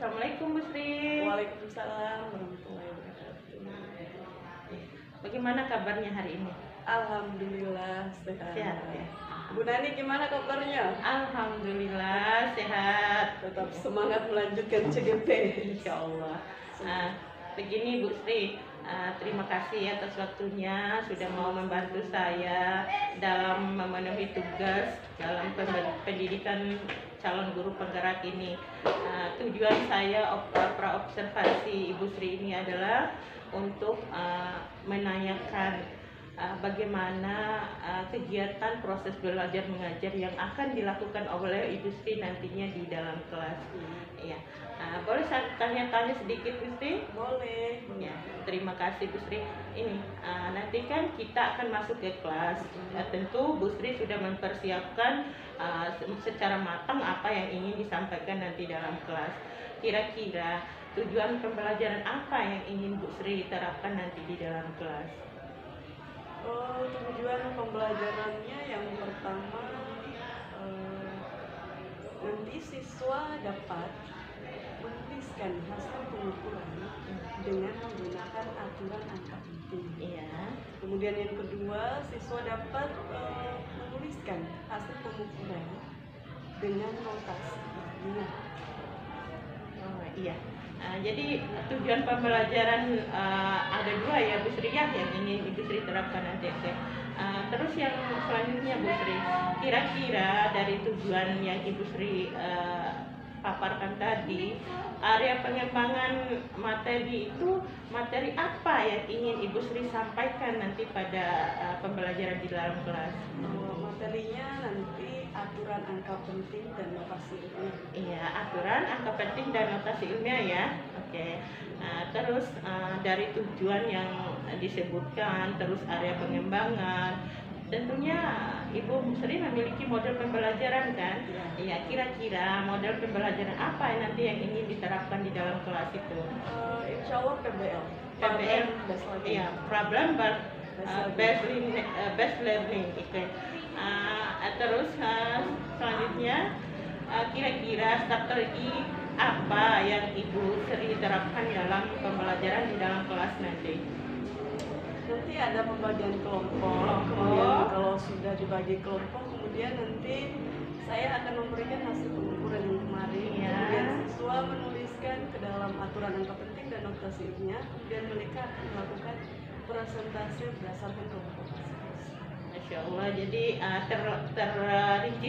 Assalamualaikum Bu Sri. Waalaikumsalam warahmatullahi wabarakatuh. Bagaimana kabarnya hari ini? Alhamdulillah sehat. Sehat ya. Bu Nani gimana kabarnya? Alhamdulillah sehat. Tetap semangat melanjutkan CGP. Insya Allah. Begini Bu Sri, terima kasih atas waktunya sudah mau membantu saya dalam memenuhi tugas dalam pendidikan calon guru penggerak ini. Tujuan saya praobservasi Ibu Sri ini adalah untuk menanyakan bagaimana kegiatan proses belajar mengajar yang akan dilakukan oleh Ibu Sri nantinya di dalam kelas. Ya, boleh saya tanya-tanya sedikit Bu Sri? Boleh. Ya, terima kasih Bu Sri. Ini nanti kan kita akan masuk ke kelas. Tentu Bu Sri sudah mempersiapkan secara matang apa yang ingin disampaikan nanti dalam kelas. Kira-kira tujuan pembelajaran apa yang ingin Bu Sri terapkan nanti di dalam kelas? Tujuan pembelajarannya yang pertama nanti siswa dapat menuliskan hasil pengukuran dengan menggunakan aturan angka penting. Iya. Kemudian yang kedua, siswa dapat menuliskan hasil pengukuran dengan notasi. Oh iya. Jadi tujuan pembelajaran ada dua ya Bu Sri ya, yang ingin Ibu Sri terapkan nanti. Terus yang selanjutnya Bu Sri, kira-kira dari tujuan yang Ibu Sri paparkan tadi, area pengembangan materi itu materi apa yang ingin Ibu Sri sampaikan nanti pada pembelajaran di dalam kelas? Materinya nanti aturan angka penting dan notasi ilmiah. Iya, aturan angka penting dan notasi ilmiah ya. Oke. Terus dari tujuan yang disebutkan, terus area pengembangan, tentunya Ibu Sri memiliki model pembelajaran kan? Iya, kira-kira model pembelajaran apa yang nanti yang ingin diterapkan di dalam kelas itu? Insya Allah PBL. PBL, iya, problem based learning. Oke. Terus selanjutnya kira-kira strategi apa yang Ibu Sri terapkan dalam pembelajaran di dalam kelas nanti? Nanti ada pembagian kelompok. Kemudian kalau sudah dibagi kelompok, kemudian nanti saya akan memberikan hasil pengukuran yang kemarin. Ya. Kemudian siswa menuliskan ke dalam aturan angka penting dan notasi ilmiah. Kemudian mereka akan melakukan presentasi berdasarkan kelompok. Masya Allah, jadi terinci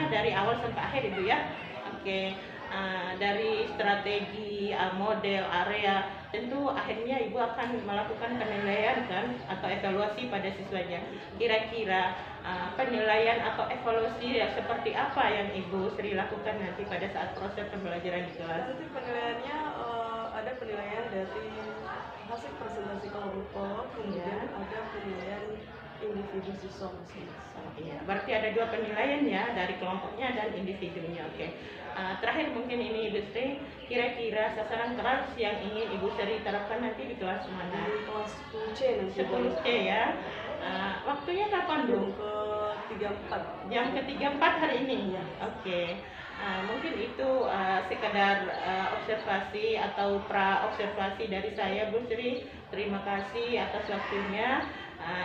dari awal sampai akhir Ibu ya. Oke. Dari strategi, model, area, tentu akhirnya Ibu akan melakukan penilaian kan atau evaluasi pada siswanya. Kira-kira penilaian atau evaluasi seperti apa yang Ibu Sri lakukan nanti pada saat proses pembelajaran di kelas? Nanti penilaiannya ada penilaian dari hasil presentasi kelompok, kemudian ada penilaian individu siswa masing-masing. Iya, berarti ada dua penilaian ya, dari kelompoknya dan individunya. Oke. Terakhir mungkin ini Ibu Sri, kira-kira sasaran kelas yang ingin Ibu Sri terapkan nanti di kelas mana? Di kelas 10C nanti. 10C ya. Waktunya kapan Bu? Jam ke-34. Jam ke-34 hari ini ya. Oke. Mungkin itu sekedar observasi atau pra-observasi dari saya Bu Sri. Terima kasih atas waktunya.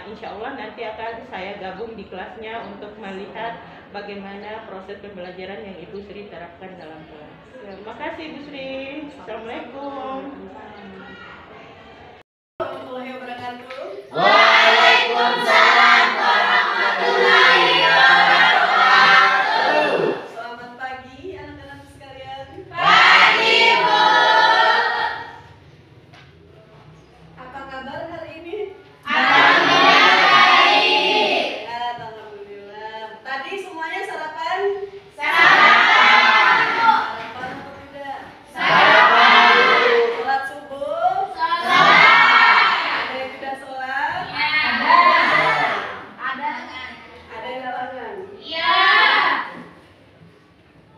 Insya Allah nanti akan saya gabung di kelasnya untuk melihat bagaimana proses pembelajaran yang Ibu Sri terapkan dalam kelas. Terima kasih Bu Sri. Assalamualaikum. Warahmatullahi wabarakatuh. Waalaikumsalam warahmatullahi wabarakatuh. Selamat pagi anak-anak sekalian. Pagi, Bu. Apa kabar hari ini? Alhamdulillah baik. Sehat, alhamdulillah. Tadi semuanya sarapan? Sarapan. Sarapan atau tidak? Sarapan. Sholat subuh? Sholat. Ada yang tidak sholat? Ada. Ada. Ada yang halangan? Iya.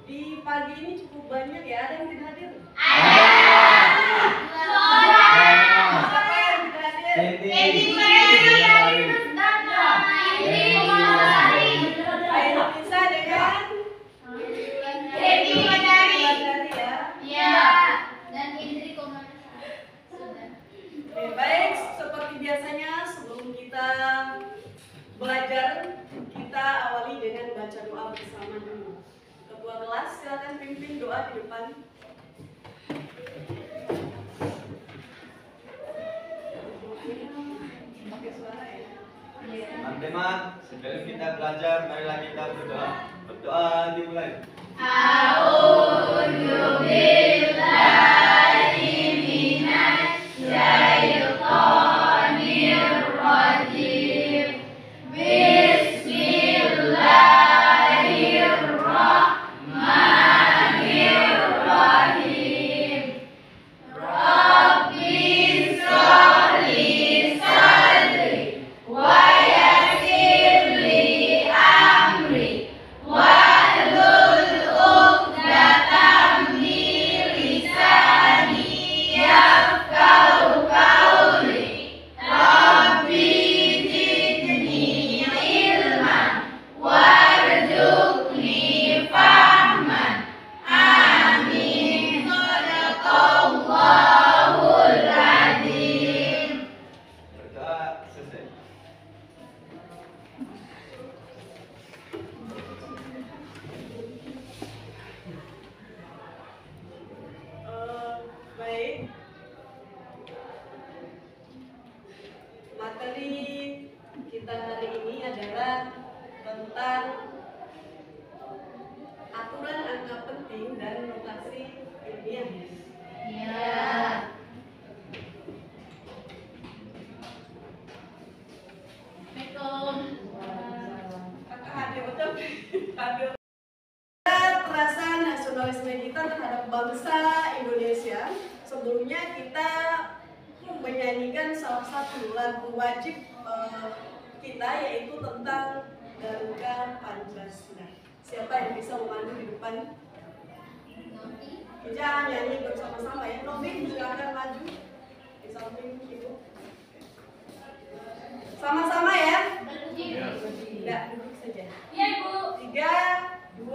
Di pagi ini cukup banyak ya, ada yang tidak hadir? Ada. Siapa yang tidak hadir? Edi Mary. Ayo bisa dengan? Edi Mary. di depan. Pakai suara ya. Teman-teman, sebelum kita belajar, marilah kita berdoa. Berdoa dimulai. Berdoa selesai. Baik. Materi kita hari ini adalah tentang aturan angka penting dan notasi ilmiah. Kakak hadir betul. Hadir. Perasaan nasionalisme kita terhadap bangsa Indonesia. Sebelumnya kita menyanyikan salah satu lagu wajib kita, yaitu tentang Garuda Pancasila. Siapa yang bisa memandu di depan? Jangan nyanyi bersama-sama ya. Novi silakan maju di samping ibu. Sama-sama ya. Tidak, duduk saja. 3, 2,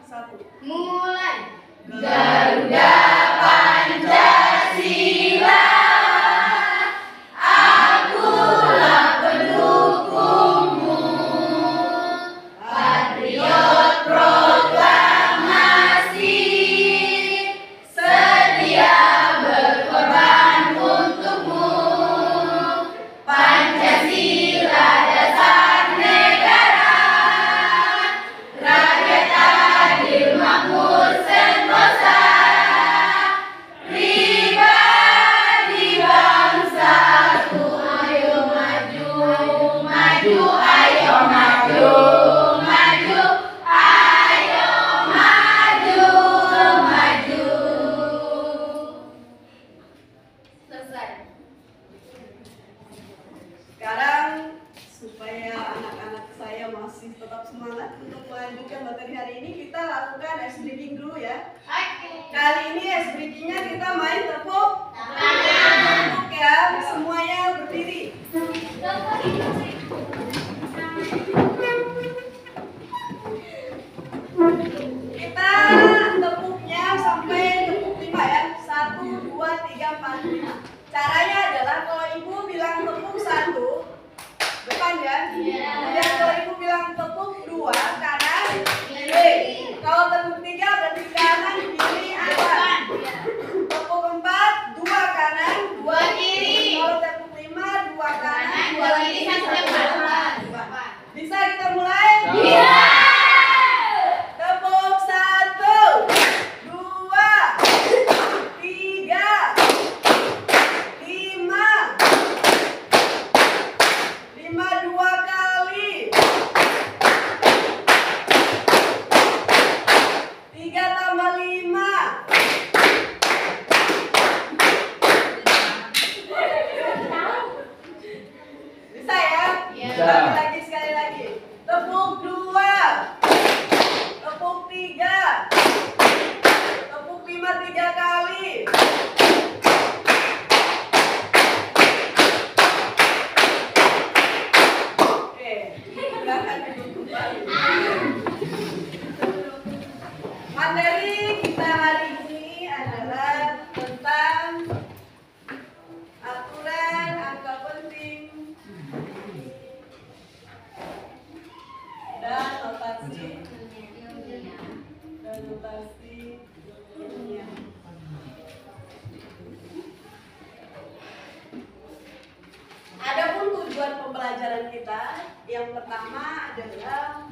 1. Mulai. Garuda Pancasila, akulah pendukungmu, patriot proklamasi, sedia berkorban untukmu. Pancasila dasar negara, rakyat adil makmur sentosa. Sekarang supaya anak-anak saya masih tetap semangat untuk melanjutkan materi hari ini, kita lakukan ice breaking dulu ya. Kali ini ice breakingnya kita main tepuk tangan ya, semuanya berdiri. Kita tepuknya sampai tepuk 5 ya. 1, 2, 3, 4, 5. Caranya adalah kalau ibu bilang tepuk 1 depan ya. Kemudian kalau ibu bilang tepuk 2 kanan kiri. Kalau tepuk 3 berarti kanan kiri depan. Tepuk 4 2 kanan 2 kiri. Kalau tepuk 5 2 kanan 2 kiri. Bisa kita mulai? Iya. Tepuk 1 2 3 5 2 kali. 3 tambah 5. Bisa ya? Bisa. Sekali lagi. Tepuk 2. Tepuk 3. Tepuk 5 3 kali. Oke, silakan duduk kembali. Materi kita hari ini adalah tentang aturan angka penting dan notasi kita. Yang pertama adalah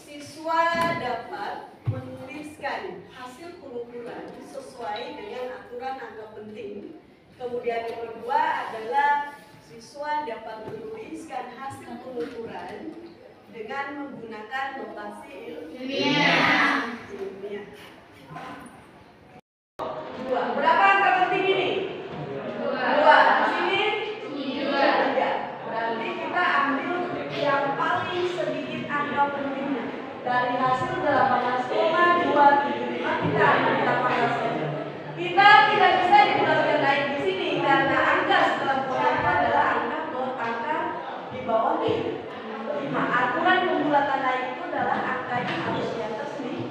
siswa dapat menuliskan hasil pengukuran sesuai dengan aturan angka penting. Kemudian yang kedua adalah siswa dapat menuliskan hasil pengukuran dengan menggunakan notasi ilmiah. Dua. Berapa angka penting ini? Dua. Di sini? Tiga. Berarti kita ambil yang paling sedikit angka pentingnya. Dari hasil 18,275 kita ambil 18. Kita tidak bisa dibulatkan naik di sini karena angka setelah pembulatan adalah angka di bawah 5. Aturan pembulatan naik itu adalah angkanya harus di atas nih.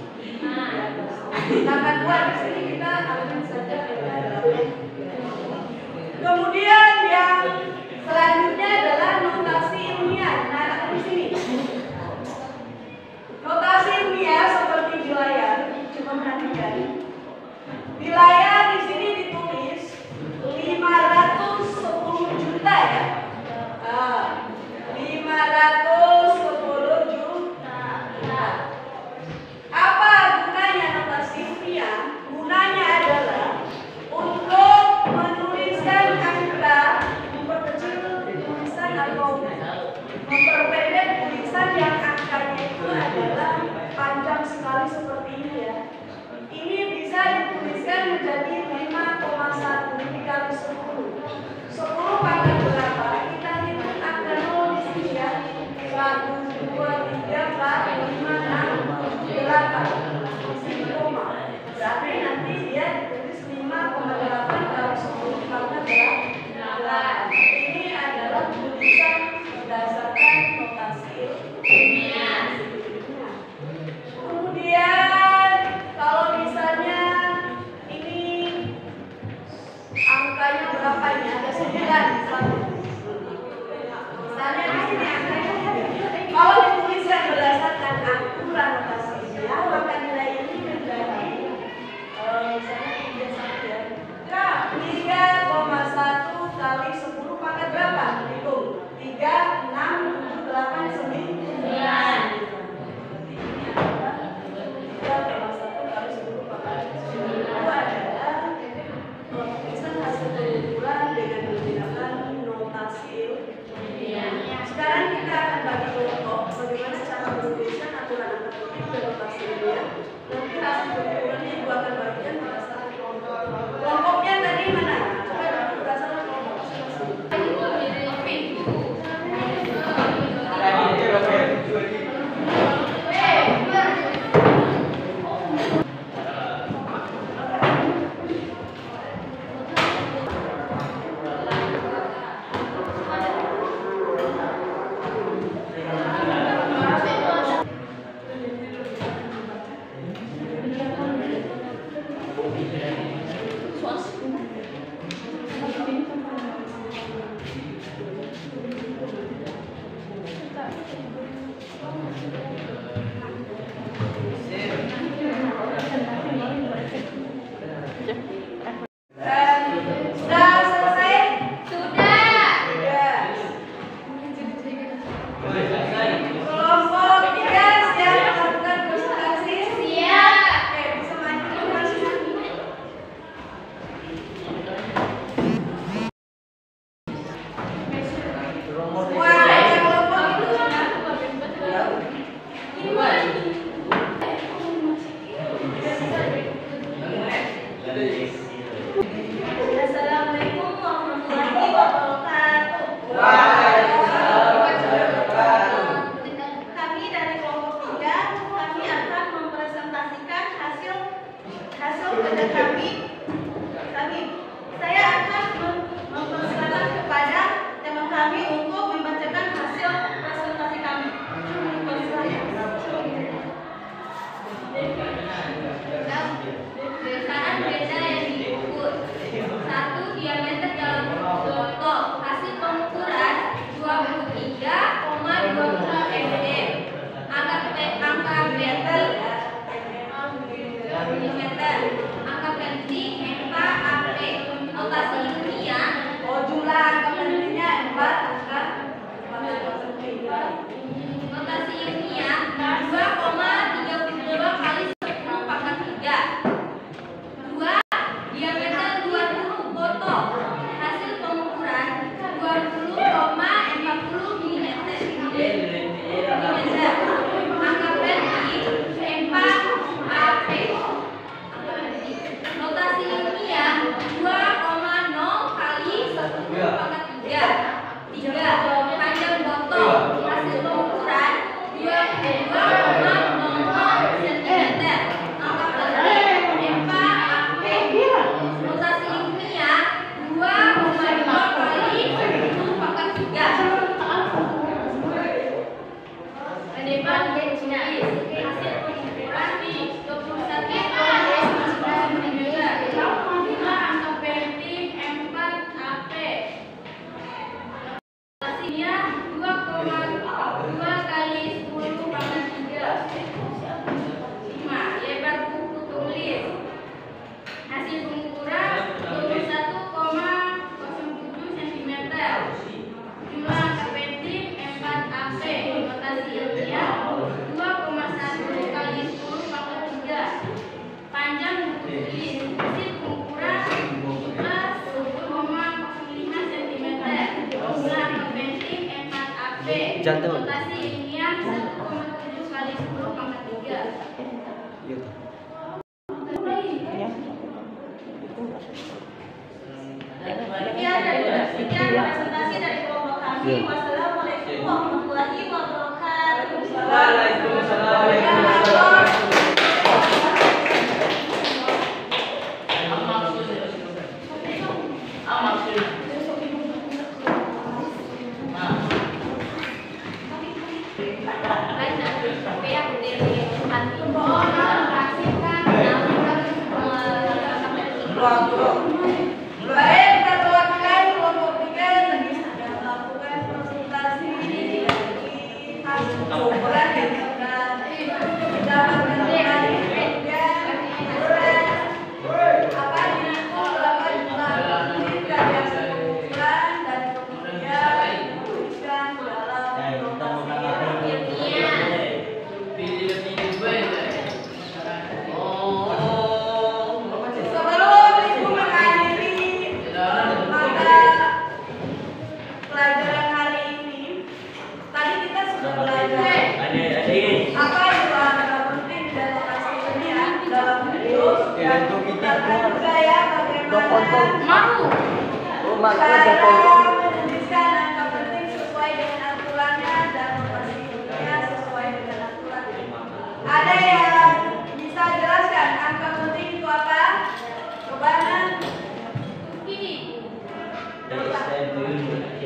Angka 2 di sini kita ambil saja angka 8. Kemudian yang selanjutnya adalah notasi ilmiah. Nah, di sini. Notasi ilmiah seperti di layar, coba perhatikan. Di layar di sini ditulis 510 juta ya. 510 juta. Apa gunanya notasi ilmiah? Gunanya adalah untuk menuliskan angka, memperkecil tulisan atau memperpendek tulisan yang angkanya itu adalah panjang sekali seperti ini ya. Ini bisa dituliskan menjadi 5,1 dikali 10. 10 pangkat berapa? Kita hitung angka 0 di sini ya. 1, 2, 3, 4, 5, 6, 8. Di sini koma. Berarti nanti dia ditulis 5,8 kali 10 pangkat 8. Ini adalah tulisan berdasarkan notasi ilmiah. Kemudian kalau misalnya ini angkanya berapa ini? Ada 9. Misalnya di sini angkanya kalau dituliskan berdasarkan aturan notasi ilmiah, maka nilai ini menjadi misalnya 3,1 kali 10 pangkat berapa? Hitung 3, 6, 7, 8, 9. Sekarang kita akan bagi kelompok bagaimana cara menuliskan aturan angka penting dan notasi ilmiah. Nanti hasil pengukurannya ibu akan bagikan berdasarkan kelompok. Kelompoknya tadi mana? Coba dulu berdasarkan kelompok masing-masing. Sudah selesai? Sudah. Kelompok 3 siap melakukan presentasi? Siap. Oke, bisa maju dulu masing-masing. Semua yang kelompok itu Assalamualaikum warahmatullahi wabarakatuh. Kami dari kelompok 3, kami akan mempresentasikan hasil kerja kami. Saya akan mempersilakan kepada teman kami untuk membacakan hasil presentasi kami. Besaran benda yang diukur. 1 diameter dalam contoh. Hasil pengukuran 23,20 mm. Angka meter. Angka penting Ya. Sekian presentasi dari kelompok kami. Wassalamualaikum warahmatullahi wabarakatuh. Baik, perwakilan kelompok 3 tadi sudah melakukan konsultasi dari hasil kumpulan yang sudah didapatkan dari juga apa itu berapa jumlah tim dari hasil kumpulan dan kemudian dituliskan dalam sebelum ibu mengakhiri mata pelajaran hari ini, tadi kita sudah belajar apa itu angka penting dan lokasi ilmiah dalam hidup dan kita juga ya bagaimana cara menuliskan angka penting sesuai dengan aturannya dan lokasi ilmiah sesuai dengan aturannya. Ada yang bisa jelaskan angka penting itu apa? Coba Nan.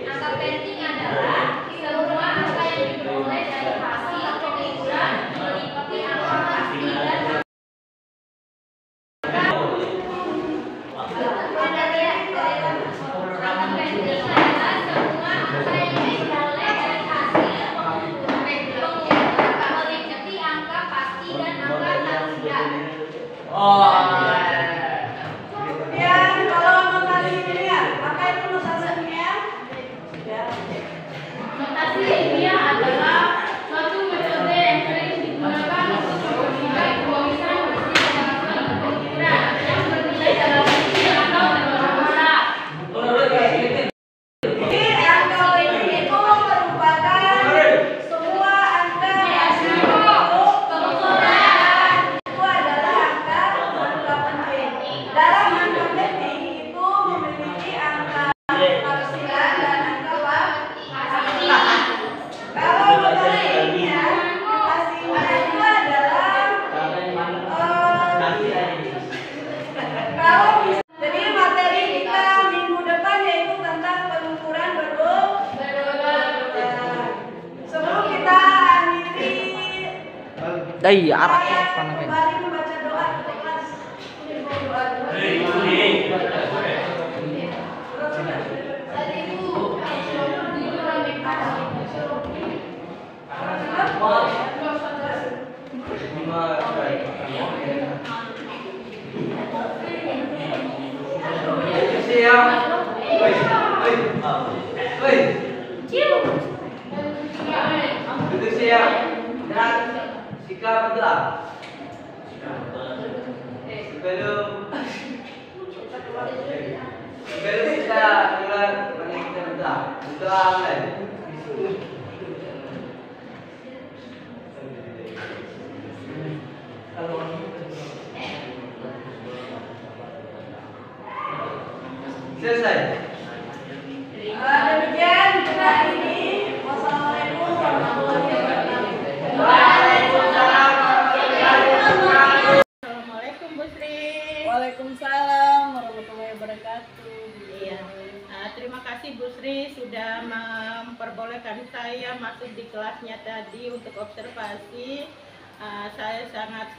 Angka penting adalah semua angka yang diperoleh dari hasil pengukuran meliputi angka pasti dan angka penting adalah semua angka yang diperoleh dari hasil pengukuran meliputi angka pasti dan angka tidak. Kemudian kalau notasi ilmiah, apa itu notasi ilmiah? Ya. Notasi ilmiah adalah suatu metode yang sering digunakan untuk menilai penulisan hasil pengukuran yang bernilai dalam kecil atau dalam besar. Jadi angka penting itu merupakan semua angka hasil pengukuran. Itu adalah angka penting. Dalam angka penting itu memiliki angka parsial dan angka pasti. Kalau notasi ilmiah, notasinya itu adalah kalau jadi materi kita minggu depan yaitu tentang pengukuran berulang. Sebelum kita akhiri, saya kembali membaca doa untuk kelas. Doa dulu. Duduk siap dan sikap berdoa. Sebelum kita mulai, mari kita berdoa. Berdoa mulai. Selesai. Demikian untuk hari ini. Wassalamualaikum warahmatullahi wabarakatuh. Waalaikumsalam warahmatullahi wabarakatuh. Assalamualaikum Bu Sri. Waalaikumsalam warahmatullahi wabarakatuh. Iya. Terima kasih Bu Sri sudah memperbolehkan saya masuk di kelasnya tadi untuk observasi. Saya sangat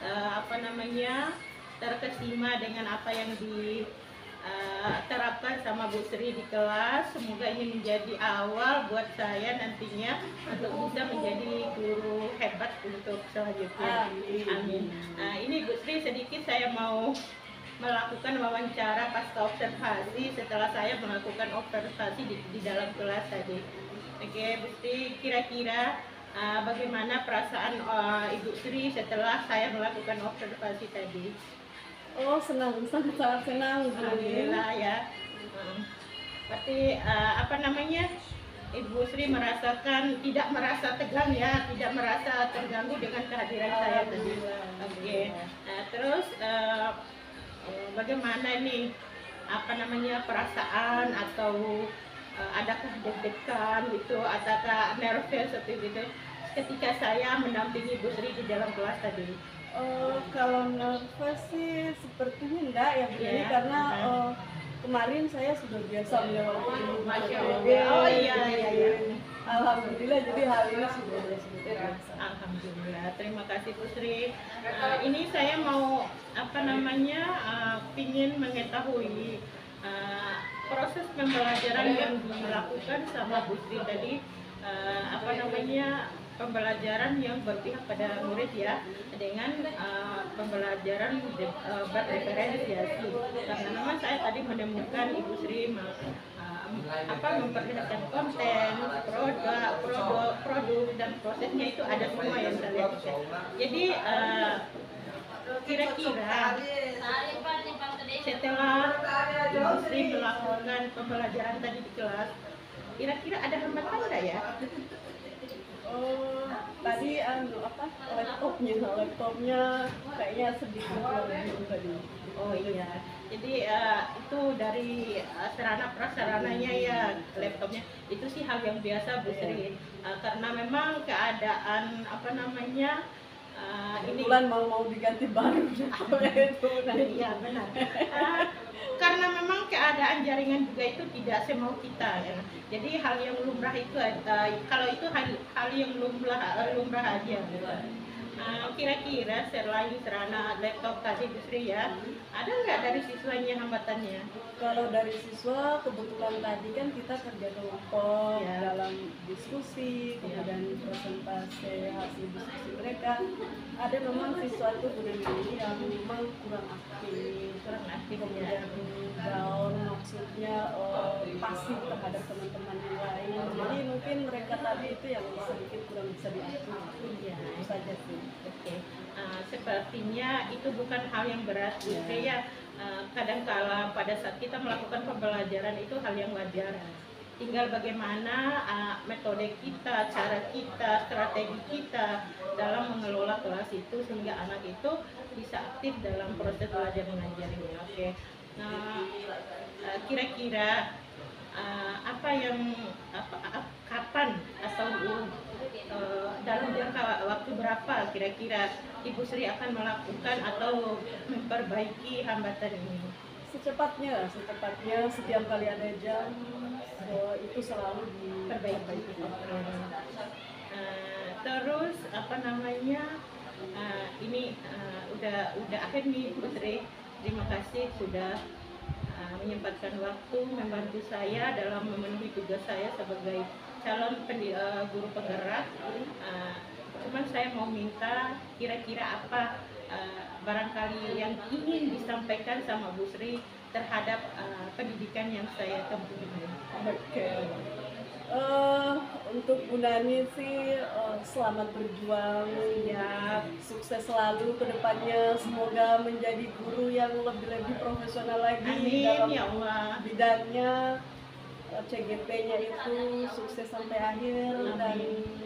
terkesima dengan apa yang diterapkan sama Bu Sri di kelas. Semoga ini menjadi awal buat saya nantinya untuk bisa menjadi guru hebat untuk selanjutnya. Amin. Ini Bu Sri sedikit saya mau melakukan wawancara pasca observasi setelah saya melakukan observasi di dalam kelas tadi. Oke, Bu Sri, kira-kira bagaimana perasaan Ibu Sri setelah saya melakukan observasi tadi? Oh, senang, sangat senang. Alhamdulillah ya. Berarti Ibu Sri merasakan tidak merasa tegang ya, tidak merasa terganggu dengan kehadiran saya tadi. Oke. Nah, terus bagaimana nih apa namanya perasaan atau adakah deg-degan gitu, ataukah nervous seperti itu ketika saya mendampingi Bu Sri di dalam kelas tadi? Kalau nervous sih sepertinya enggak ya Bu Dani, Iya. karena kemarin saya sudah biasa melewati ini. Masya Allah. Oh iya. Alhamdulillah, jadi hal ini sudah biasa. Alhamdulillah, terima kasih Bu Sri. Ini saya mau apa namanya ingin mengetahui proses pembelajaran yang dilakukan sama Bu Sri tadi, apa namanya pembelajaran yang berpihak pada murid ya, dengan pembelajaran berreferensiasi. Karena memang saya tadi menemukan Ibu Sri memperlihatkan konten, produk dan prosesnya itu ada semua yang saya lihat. Jadi kira-kira setelah Ibu Sri melakukan pembelajaran tadi di kelas, kira-kira ada hambatan nggak ya? Tadi laptopnya kayaknya sedikit lebih tadi. Oh iya, jadi itu dari sarana prasarananya ya, laptopnya itu sih hal yang biasa Bu Sri. Karena memang keadaan apa namanya ini Kebetulan mau diganti baru itu. iya benar. Karena memang keadaan jaringan juga itu tidak semau kita ya. Jadi hal yang lumrah itu kalau itu hal yang lumrah aja. Kira-kira selain sarana laptop tadi Bu Sri ya, ada nggak dari siswanya hambatannya? Kalau dari siswa, kebetulan tadi kan kita kerja kelompok Ya. dalam diskusi, kemudian presentasi hasil diskusi mereka. Ada memang siswa itu bulan ini yang memang kurang aktif, kemudian down, maksudnya pasif terhadap teman-teman yang lain. Jadi mungkin mereka tadi itu yang sedikit kurang bisa diatur. Ya. Itu saja sih. Oke, sepertinya itu bukan hal yang berat Bu Sri ya. Kadangkala pada saat kita melakukan pembelajaran itu hal yang wajar. Tinggal bagaimana metode kita, cara kita, strategi kita dalam mengelola kelas itu sehingga anak itu bisa aktif dalam proses belajar mengajarnya. Oke. Nah, kira-kira kapan atau dalam jangka waktu berapa kira-kira Ibu Sri akan melakukan atau memperbaiki hambatan ini? Secepatnya setiap kali ada jam itu selalu Perbaiki. Terus apa namanya ini udah akhir nih Bu Sri. Terima kasih sudah menyempatkan waktu membantu saya dalam memenuhi tugas saya sebagai calon guru penggerak. Cuman saya mau minta kira-kira apa barangkali yang ingin disampaikan sama Bu Sri terhadap pendidikan yang saya tempuh ini. Oke. Untuk Bu Nani sih selamat berjuang ya, sukses selalu ke depannya, semoga menjadi guru yang lebih profesional lagi dalam Amin ya Allah. bidangnya. CGP-nya itu sukses sampai akhir dan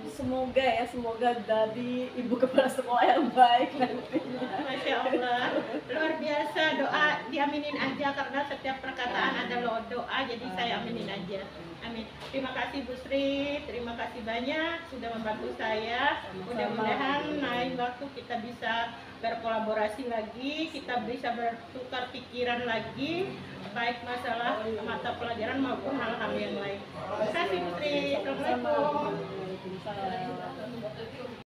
semoga jadi ibu kepala sekolah yang baik nantinya. Masya Allah, luar biasa, doa diaminin aja karena setiap perkataan ada doa, jadi saya aminin aja. Amin. Terima kasih Bu Sri, terima kasih banyak sudah membantu saya. Mudah-mudahan lain waktu kita bisa berkolaborasi lagi, kita bisa bertukar pikiran lagi, baik masalah mata pelajaran maupun hal-hal yang lain. Terima kasih Bu Sri. Assalamualaikum.